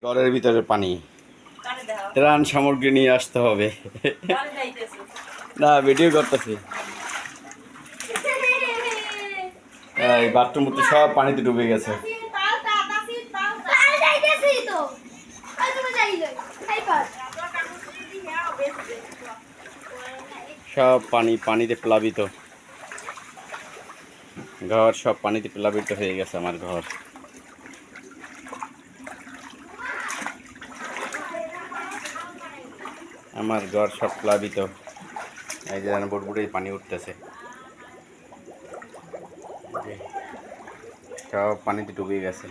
ঘরের ভিতরে পানি, ত্রাণ সামগ্রী নিয়ে আসতে হবে। না, ভিডিও করতেছি। এই বাথরুম সব পানিতে ডুবে গেছে। সব পানিতে প্লাবিত, ঘর সব পানিতে প্লাবিত হয়ে গেছে। আমার ঘর, সব প্লাবিত। এই যে বুড়বুড়ে পানি উঠতেছে, সব পানিতে ডুবে গেছে।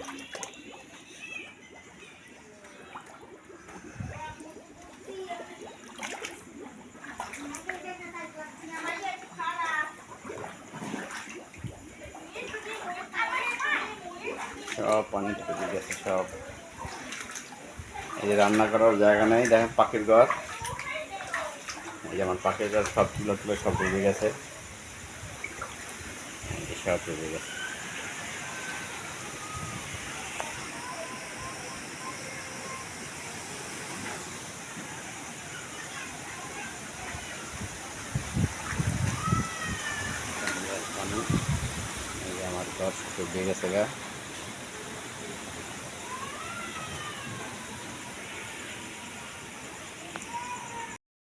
সব পানিতে ডুবে গেছে সব। এই যে রান্না করার জায়গা নেই, দেখেন পাখির ঘর। এই যে আমার পাখির ঘর সব তুলে সব ডুবে গেছে, সব ডুবে গেছে। এই যে আমার ঘর সব ডুবে গেছে গা।